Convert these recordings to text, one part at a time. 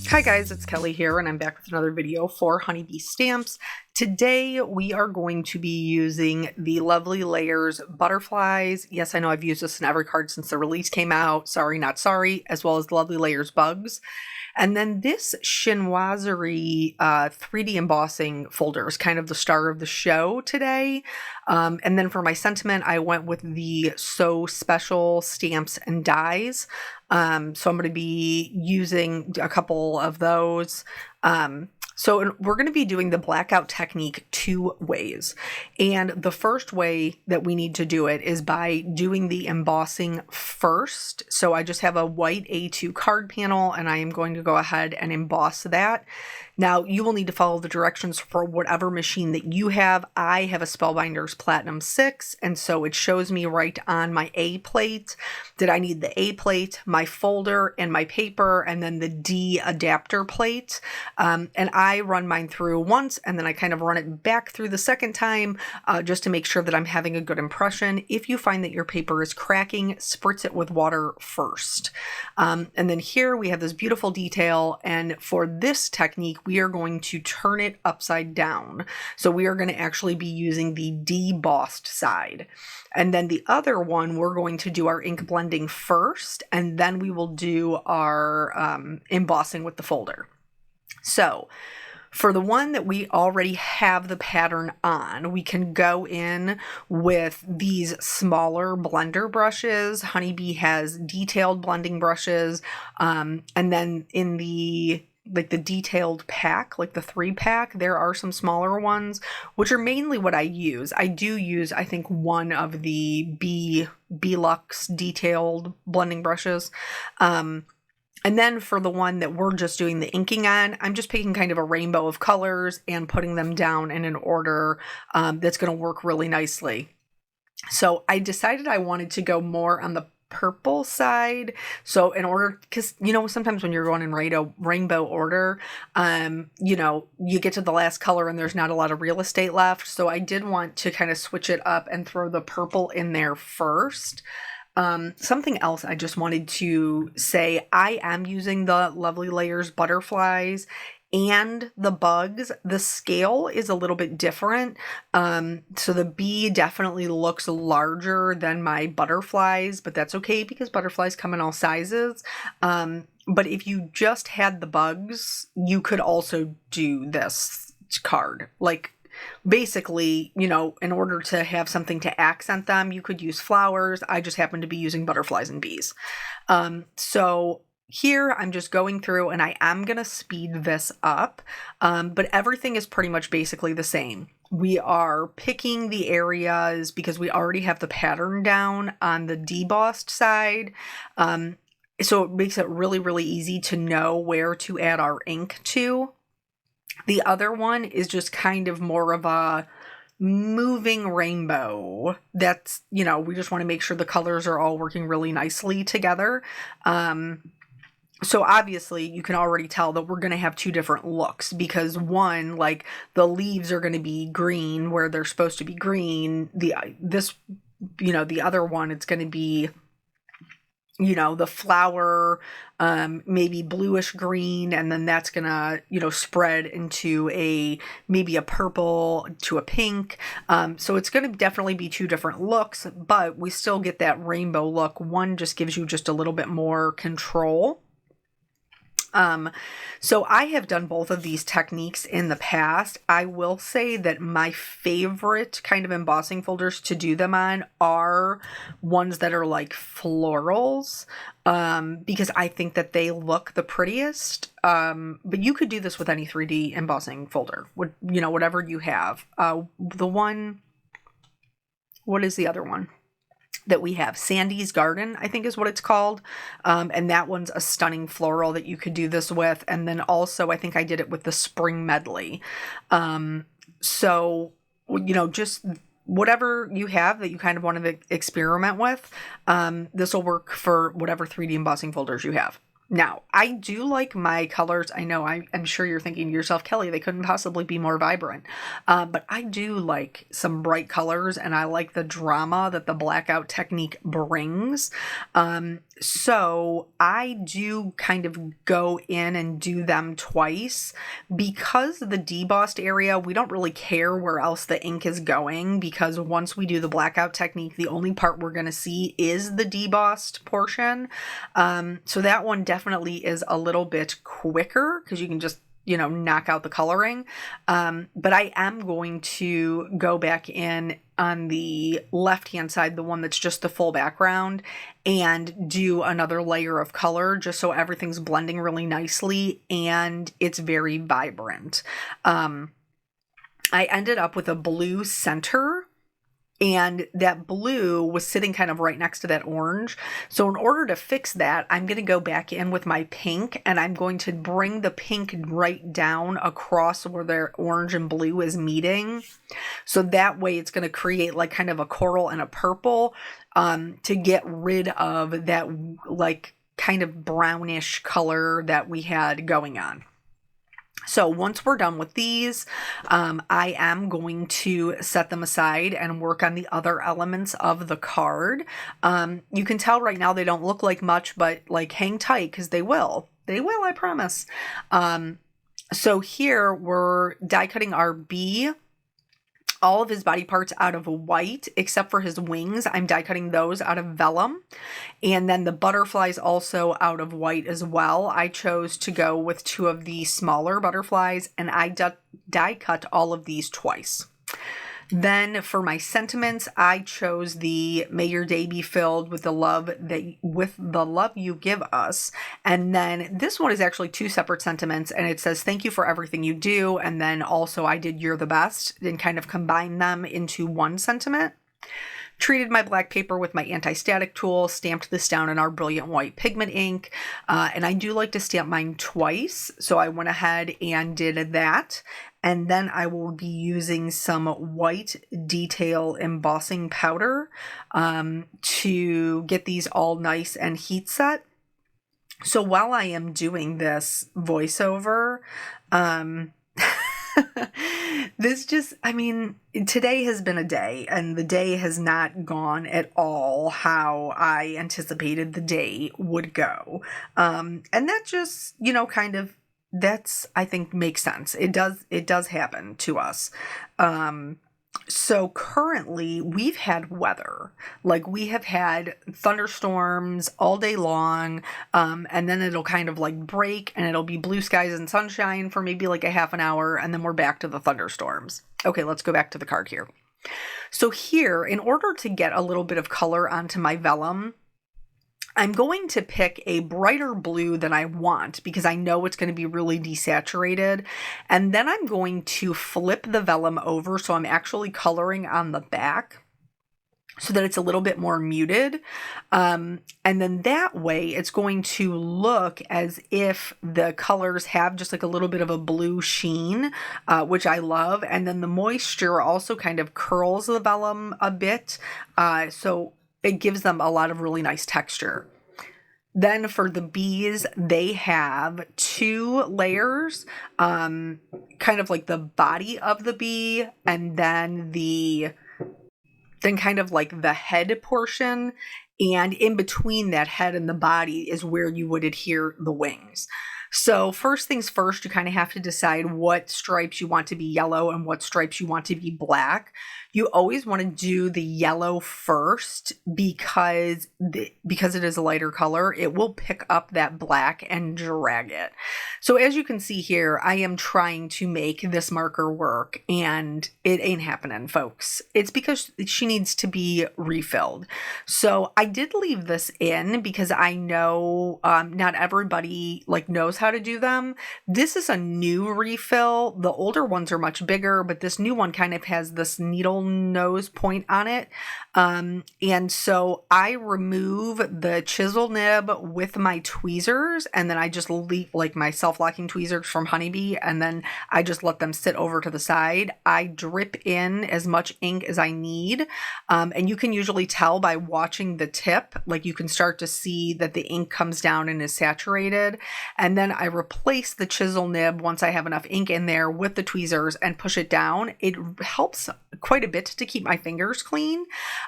Hi guys, it's Kelly here, and I'm back with another video for Honeybee Stamps. Today we are going to be using the Lovely Layers Butterflies. Yes, I know I've used this in every card since the release came out. Sorry, not sorry. As well as the Lovely Layers Bugs. And then this chinoiserie 3D embossing folder is kind of the star of the show today. And then for my sentiment, I went with the So Special stamps and dies. So I'm going to be using a couple of those. So we're going to be doing the blackout technique two ways. And the first way that we need to do it is by doing the embossing first. So I just have a white A2 card panel and I am going to go ahead and emboss that. Now you will need to follow the directions for whatever machine that you have. I have a Spellbinders Platinum 6, and so it shows me right on my A plate that I need the A plate, my folder, and my paper, and then the D adapter plate. And I run mine through once, and then I kind of run it back through the second time just to make sure that I'm having a good impression. If you find that your paper is cracking, spritz it with water first. And then here we have this beautiful detail, and for this technique, we are going to turn it upside down. So we are going to actually be using the debossed side. And then the other one, we're going to do our ink blending first, and then we will do our embossing with the folder. So for the one that we already have the pattern on, we can go in with these smaller blender brushes. Honeybee has detailed blending brushes. And then in the detailed pack, like the 3-pack, there are some smaller ones, which are mainly what I use. I do use, I think, one of the B-Lux detailed blending brushes. And then for the one that we're just doing the inking on, I'm just picking kind of a rainbow of colors and putting them down in an order that's going to work really nicely. So I decided I wanted to go more on the purple side. So in order, because sometimes when you're going in rainbow order, you get to the last color and there's not a lot of real estate left. So I did want to kind of switch it up and throw the purple in there first. Something else I just wanted to say, I am using the Lovely Layers Butterflies and the bugs. The scale is a little bit different. So the bee definitely looks larger than my butterflies, but that's okay because butterflies come in all sizes. But if you just had the bugs, you could also do this card. Like, basically, in order to have something to accent them, you could use flowers. I just happen to be using butterflies and bees. So here I'm just going through and I am going to speed this up, but everything is pretty much basically the same. We are picking the areas because we already have the pattern down on the debossed side. So it makes it really, really easy to know where to add our ink to. The other one is just kind of more of a moving rainbow. That's, we just want to make sure the colors are all working really nicely together. So obviously you can already tell that we're going to have two different looks because one, like the leaves are going to be green where they're supposed to be green. The other one, it's going to be, the flower, maybe bluish green, and then that's gonna, spread into maybe a purple to a pink. So it's gonna definitely be two different looks, but we still get that rainbow look. One just gives you just a little bit more control. So I have done both of these techniques in the past. I will say that my favorite kind of embossing folders to do them on are ones that are like florals, because I think that they look the prettiest. But you could do this with any 3D embossing folder, whatever you have. What is the other one that we have? Sandy's Garden, I think is what it's called. And that one's a stunning floral that you could do this with. And then also, I think I did it with the Spring Medley. So, just whatever you have that you kind of want to experiment with, this will work for whatever 3D embossing folders you have. Now, I do like my colors. I know I'm sure you're thinking to yourself, Kelly, they couldn't possibly be more vibrant. But I do like some bright colors, and I like the drama that the blackout technique brings. So I do kind of go in and do them twice because the debossed area, we don't really care where else the ink is going, because once we do the blackout technique, the only part we're going to see is the debossed portion. So that one definitely is a little bit quicker because you can just, knock out the coloring. But I am going to go back in on the left-hand side, the one that's just the full background, and do another layer of color just so everything's blending really nicely and it's very vibrant. I ended up with a blue center, and that blue was sitting kind of right next to that orange. So in order to fix that, I'm going to go back in with my pink, and I'm going to bring the pink right down across where their orange and blue is meeting. So that way it's going to create like kind of a coral and a purple, to get rid of that like kind of brownish color that we had going on. So once we're done with these, I am going to set them aside and work on the other elements of the card. You can tell right now they don't look like much, but like hang tight because they will. They will, I promise. So here we're die cutting our bee. All of his body parts out of white, except for his wings. I'm die cutting those out of vellum. And then the butterflies also out of white as well. I chose to go with 2 of the smaller butterflies, and I die cut all of these twice. Then for my sentiments, I chose the "May your day be filled with the love you give us." And then this one is actually 2 separate sentiments, and it says "Thank you for everything you do." And then also I did "You're the best," and kind of combine them into one sentiment. Treated my black paper with my anti-static tool, stamped this down in our brilliant white pigment ink, and I do like to stamp mine twice, so I went ahead and did that. And then I will be using some white detail embossing powder to get these all nice and heat set. So while I am doing this voiceover, today has been a day, and the day has not gone at all how I anticipated the day would go. And that just, I think makes sense. It does happen to us. So currently we've had weather, like we have had thunderstorms all day long. And then it'll kind of like break and it'll be blue skies and sunshine for maybe like a half an hour. And then we're back to the thunderstorms. Okay, let's go back to the card here. So here, in order to get a little bit of color onto my vellum, I'm going to pick a brighter blue than I want because I know it's going to be really desaturated. And then I'm going to flip the vellum over so I'm actually coloring on the back so that it's a little bit more muted. And then that way it's going to look as if the colors have just like a little bit of a blue sheen, which I love. And then the moisture also kind of curls the vellum a bit. So it gives them a lot of really nice texture. Then for the bees, they have 2 layers, kind of like the body of the bee, and then kind of like the head portion. And in between that head and the body is where you would adhere the wings. So first things first, you kind of have to decide what stripes you want to be yellow and what stripes you want to be black. You always want to do the yellow first because it is a lighter color. It will pick up that black and drag it. So as you can see here, I am trying to make this marker work and it ain't happening, folks. It's because she needs to be refilled. So I did leave this in because I know not everybody knows knows how to do them. This is a new refill. The older ones are much bigger, but this new one kind of has this needle nose point on it. And so I remove the chisel nib with my tweezers, and then I just leave like my self-locking tweezers from Honeybee, and then I just let them sit over to the side. I drip in as much ink as I need. And you can usually tell by watching the tip, like you can start to see that the ink comes down and is saturated. And then I replace the chisel nib once I have enough ink in there with the tweezers and push it down. It helps quite a bit to keep my fingers clean.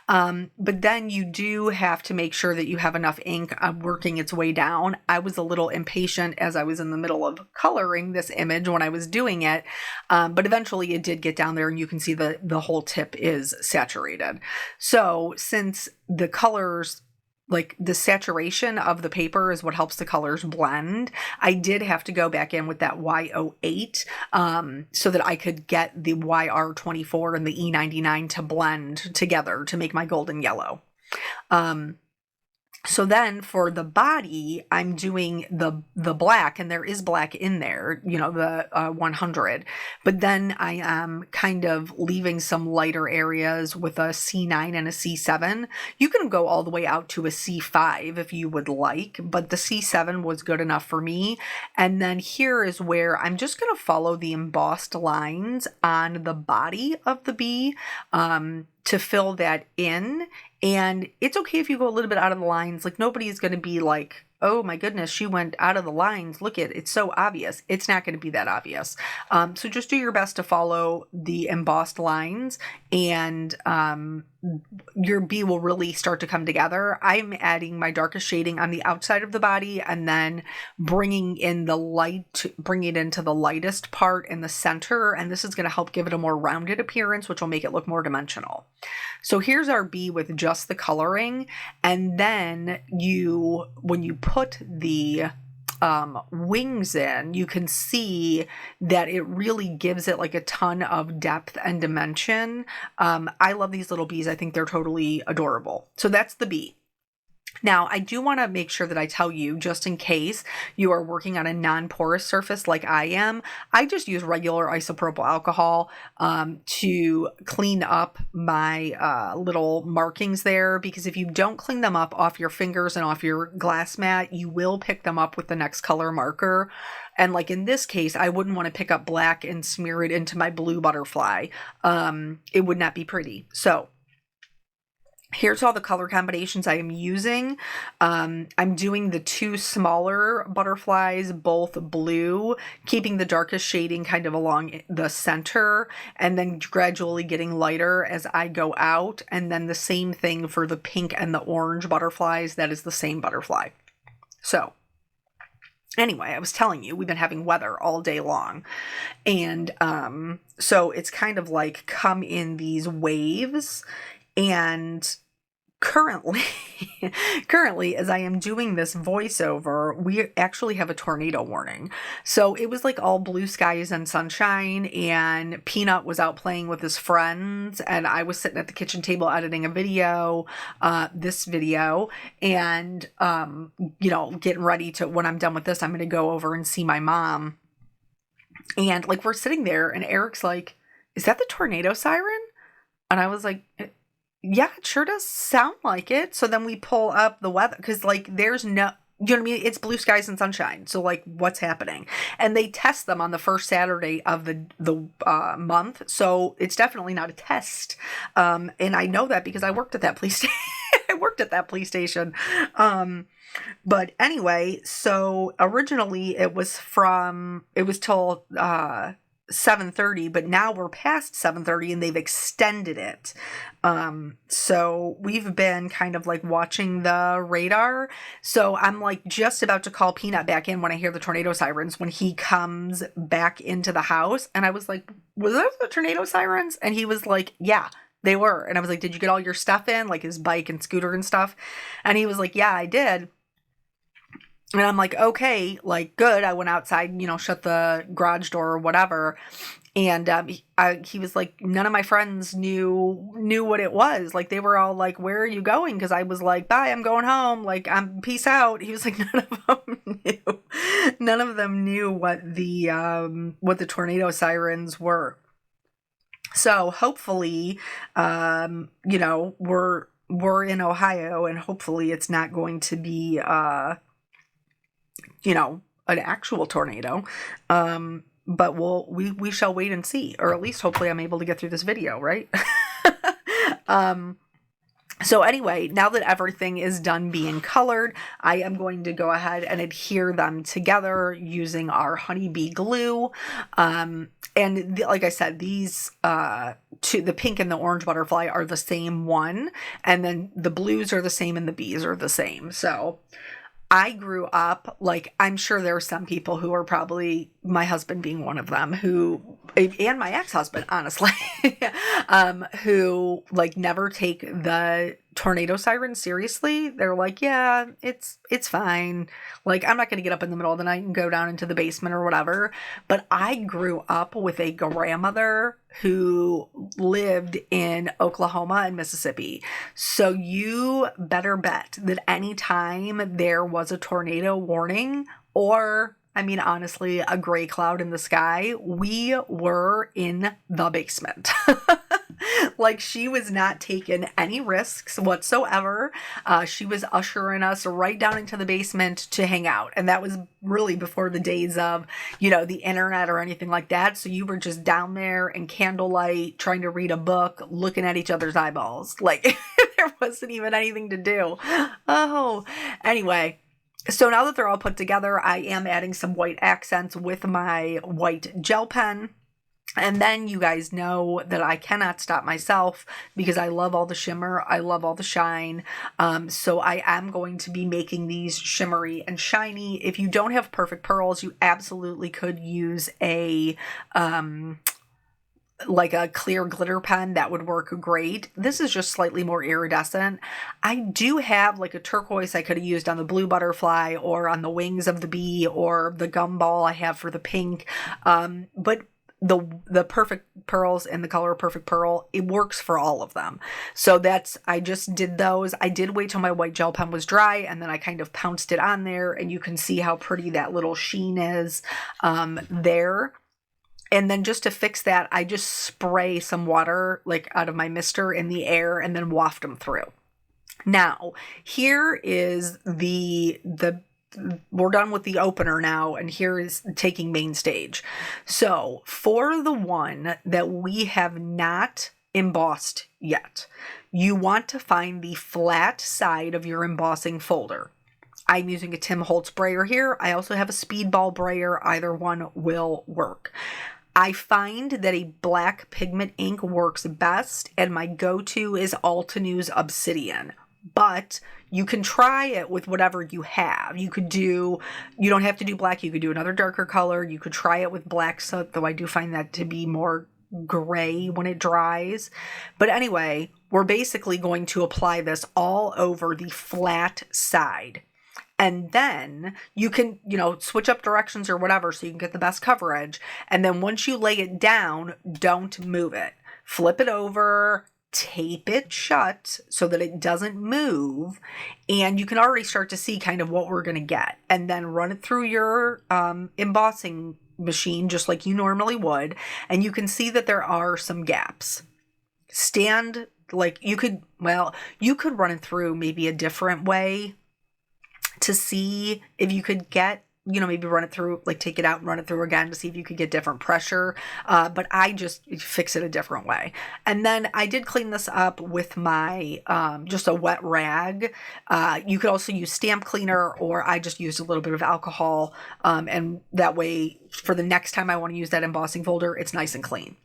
But then you do have to make sure that you have enough ink working its way down. I was a little impatient as I was in the middle of coloring this image when I was doing it. But eventually it did get down there, and you can see the whole tip is saturated. So since the colors, like the saturation of the paper is what helps the colors blend, I did have to go back in with that Y08 so that I could get the YR24 and the E99 to blend together to make my golden yellow. So then for the body, I'm doing the black, and there is black in there, you know, the 100. But then I am kind of leaving some lighter areas with a C9 and a C7. You can go all the way out to a C5 if you would like, but the C7 was good enough for me. And then here is where I'm just going to follow the embossed lines on the body of the bee to fill that in. And it's okay if you go a little bit out of the lines. Like, nobody's going to be like, oh my goodness, she went out of the lines. Look at it. It's so obvious. It's not going to be that obvious. So just do your best to follow the embossed lines, and your bee will really start to come together. I'm adding my darkest shading on the outside of the body, and then bringing in the light, bringing it into the lightest part in the center. And this is going to help give it a more rounded appearance, which will make it look more dimensional. So here's our bee with just the coloring. And then when you put the wings in, you can see that it really gives it like a ton of depth and dimension. I love these little bees. I think they're totally adorable. So that's the bee. Now, I do want to make sure that I tell you, just in case you are working on a non-porous surface like I am, I just use regular isopropyl alcohol to clean up my little markings there, because if you don't clean them up off your fingers and off your glass mat, you will pick them up with the next color marker. And like in this case, I wouldn't want to pick up black and smear it into my blue butterfly. It would not be pretty. So here's all the color combinations I am using. I'm doing the two smaller butterflies, both blue, keeping the darkest shading kind of along the center, and then gradually getting lighter as I go out. And then the same thing for the pink and the orange butterflies. That is the same butterfly. So anyway, I was telling you, we've been having weather all day long. And so it's kind of like come in these waves. And currently, as I am doing this voiceover, we actually have a tornado warning. So it was like all blue skies and sunshine, and Peanut was out playing with his friends, and I was sitting at the kitchen table editing a video, this video, and, getting ready to, when I'm done with this, I'm going to go over and see my mom. And like, we're sitting there, and Eric's like, is that the tornado siren? And I was like, yeah, it sure does sound like it. So then we pull up the weather, because like there's no, you know what I mean? It's blue skies and sunshine. So like, what's happening? And they test them on the first Saturday of the month. So it's definitely not a test. And I know that because I worked at that police station. But anyway, so originally it was till 7:30, but now we're past 7:30 and they've extended it. So we've been kind of like watching the radar. So I'm like just about to call Peanut back in when I hear the tornado sirens when he comes back into the house. And I was like, were those the tornado sirens? And he was like, yeah, they were. And I was like, did you get all your stuff in, like his bike and scooter and stuff? And he was like, yeah, I did. And I'm like, okay, like, good. I went outside, shut the garage door or whatever. And he was like, none of my friends knew what it was. Like, they were all like, where are you going? Because I was like, bye, I'm going home. Like, I'm peace out. He was like, none of them knew. None of them knew what the tornado sirens were. So hopefully, we're in Ohio, and hopefully it's not going to be, an actual tornado. But we shall wait and see, or at least hopefully I'm able to get through this video, right? So anyway, now that everything is done being colored, I am going to go ahead and adhere them together using our honeybee glue. Like I said, these the pink and the orange butterfly are the same one, and then the blues are the same and the bees are the same. So I grew up, like, I'm sure there are some people who are probably, my husband being one of them, and my ex-husband, honestly, who, like, never take the tornado siren seriously. They're like, yeah, it's fine. Like, I'm not going to get up in the middle of the night and go down into the basement or whatever. But I grew up with a grandmother who lived in Oklahoma and Mississippi. So you better bet that anytime there was a tornado warning, or, I mean, honestly, a gray cloud in the sky, we were in the basement. Like, she was not taking any risks whatsoever. She was ushering us right down into the basement to hang out. And that was really before the days of, the internet or anything like that. So you were just down there in candlelight, trying to read a book, looking at each other's eyeballs. Like, there wasn't even anything to do. Oh, anyway. So now that they're all put together, I am adding some white accents with my white gel pen. And then you guys know that I cannot stop myself because I love all the shimmer. I love all the shine. So I am going to be making these shimmery and shiny. If you don't have perfect pearls, you absolutely could use a clear glitter pen. That would work great. This is just slightly more iridescent. I do have like a turquoise I could have used on the blue butterfly or on the wings of the bee or the gumball I have for the pink. But the perfect pearls and the color perfect pearl, it works for all of them. So I just did those. I did wait till my white gel pen was dry, and then I kind of pounced it on there, and you can see how pretty that little sheen is there. And then just to fix that, I just spray some water like out of my mister in the air and then waft them through. Now, here is we're done with the opener now, and here is taking main stage. So for the one that we have not embossed yet, you want to find the flat side of your embossing folder. I'm using a Tim Holtz brayer here. I also have a Speedball brayer. Either one will work. I find that a black pigment ink works best, and my go-to is Altenews Obsidian. But you can try it with whatever you have. You don't have to do black. You could do another darker color. You could try it with black soot, though I do find that to be more gray when it dries. But anyway, we're basically going to apply this all over the flat side. And then you can, switch up directions or whatever so you can get the best coverage. And then once you lay it down, don't move it. Flip it over, tape it shut so that it doesn't move, and you can already start to see kind of what we're going to get. And then run it through your embossing machine just like you normally would, and you can see that there are some gaps. You could run it through maybe a different way to see if you could get, maybe run it through, like take it out and run it through again to see if you could get different pressure. But I just fix it a different way. And then I did clean this up with my, just a wet rag. You could also use stamp cleaner, or I just used a little bit of alcohol. And that way for the next time I want to use that embossing folder, it's nice and clean.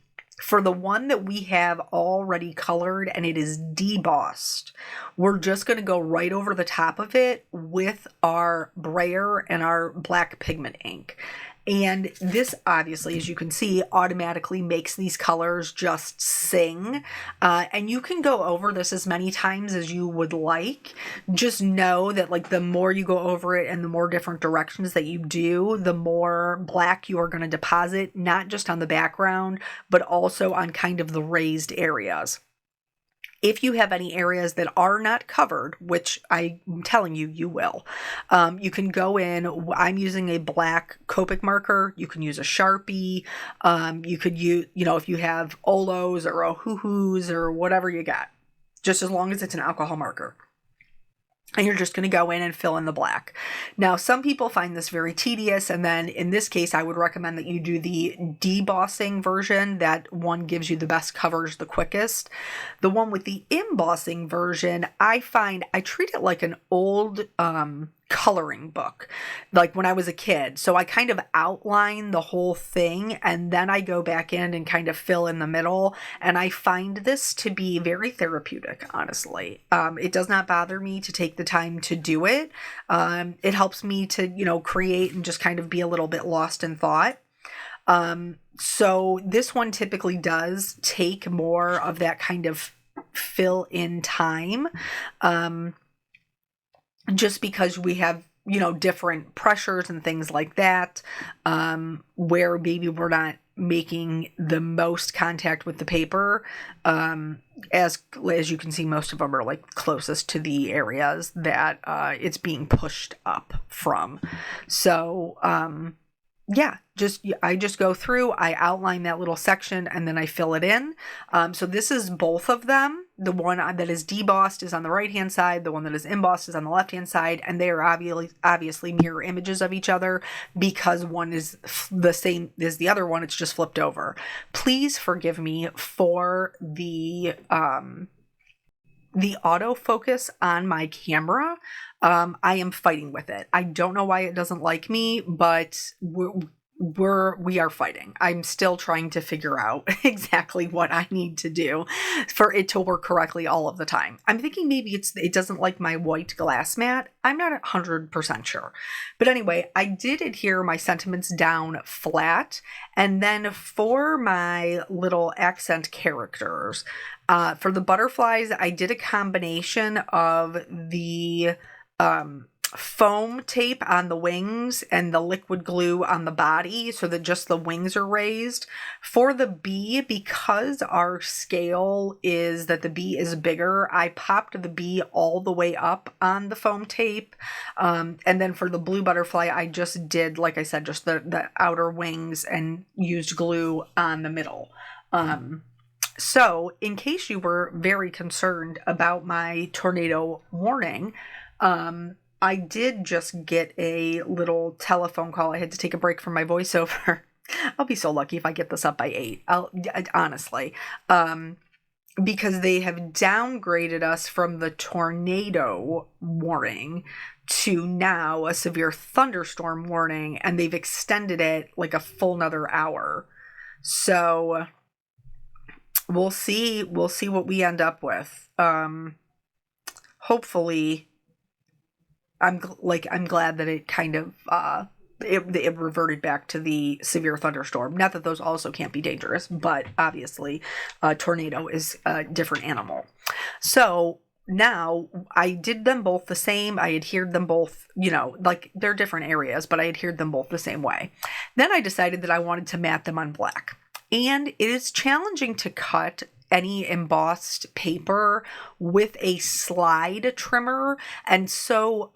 For the one that we have already colored and it is debossed, we're just going to go right over the top of it with our brayer and our black pigment ink. And this obviously, as you can see, automatically makes these colors just sing. And you can go over this as many times as you would like. Just know that like the more you go over it and the more different directions that you do, the more black you are going to deposit, not just on the background, but also on kind of the raised areas. If you have any areas that are not covered, which I'm telling you, you will, you can go in. I'm using a black Copic marker. You can use a Sharpie. You could use, if you have Olos or Ohuhus or whatever you got, just as long as it's an alcohol marker. And you're just going to go in and fill in the black. Now, some people find this very tedious. And then in this case, I would recommend that you do the debossing version. That one gives you the best coverage the quickest. The one with the embossing version, I find I treat it like an old coloring book, like when I was a kid. So I kind of outline the whole thing and then I go back in and kind of fill in the middle. And I find this to be very therapeutic, honestly. It does not bother me to take the time to do it. It helps me to, create and just kind of be a little bit lost in thought. So this one typically does take more of that kind of fill in time. Just because we have, different pressures and things like that, where maybe we're not making the most contact with the paper. As you can see, most of them are like closest to the areas that it's being pushed up from. So, I just go through, I outline that little section and then I fill it in. So this is both of them. The one that is debossed is on the right hand side. The one that is embossed is on the left hand side. And they are obviously mirror images of each other because one is the same as the other one. It's just flipped over. Please forgive me for the autofocus on my camera. I am fighting with it. I don't know why it doesn't like me, but we are fighting. I'm still trying to figure out exactly what I need to do for it to work correctly all of the time. I'm thinking maybe it doesn't like my white glass mat. I'm not 100% sure. But anyway, I did adhere my sentiments down flat. And then for my little accent characters, for the butterflies, I did a combination of the foam tape on the wings and the liquid glue on the body so that just the wings are raised. For the bee, because our scale is that the bee is bigger, I popped the bee all the way up on the foam tape. And then for the blue butterfly, I just did, like I said, just the outer wings and used glue on the middle. So in case you were very concerned about my tornado warning, I did just get a little telephone call. I had to take a break from my voiceover. I'll be so lucky if I get this up by 8. Honestly, because they have downgraded us from the tornado warning to now a severe thunderstorm warning, and they've extended it like a full another hour. So we'll see what we end up with. Hopefully, I'm glad that it kind of it reverted back to the severe thunderstorm. Not that those also can't be dangerous, but obviously a tornado is a different animal. So now I did them both the same. I adhered them both, like they're different areas, but I adhered them both the same way. Then I decided that I wanted to mat them on black. And it is challenging to cut any embossed paper with a slide trimmer. And so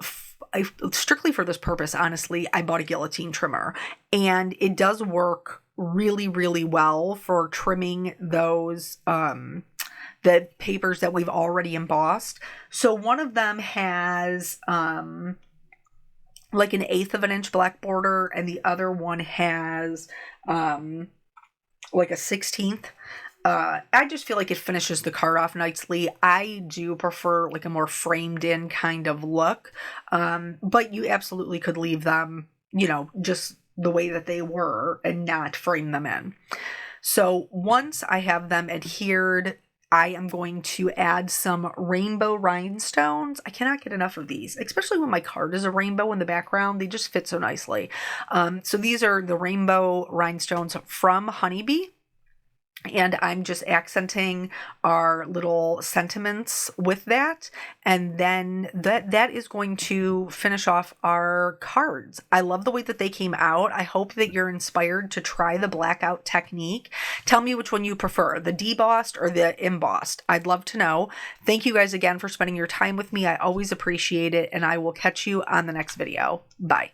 strictly for this purpose, honestly, I bought a guillotine trimmer. And it does work really, really well for trimming those the papers that we've already embossed. So one of them has like an 1/8 of an inch black border, and the other one has like a 1/16. I just feel like it finishes the card off nicely. I do prefer like a more framed in kind of look. But you absolutely could leave them, just the way that they were and not frame them in. So once I have them adhered, I am going to add some rainbow rhinestones. I cannot get enough of these, especially when my card is a rainbow in the background. They just fit so nicely. So these are the rainbow rhinestones from Honeybee. And I'm just accenting our little sentiments with that. And then that is going to finish off our cards. I love the way that they came out. I hope that you're inspired to try the blackout technique. Tell me which one you prefer, the debossed or the embossed. I'd love to know. Thank you guys again for spending your time with me. I always appreciate it. And I will catch you on the next video. Bye.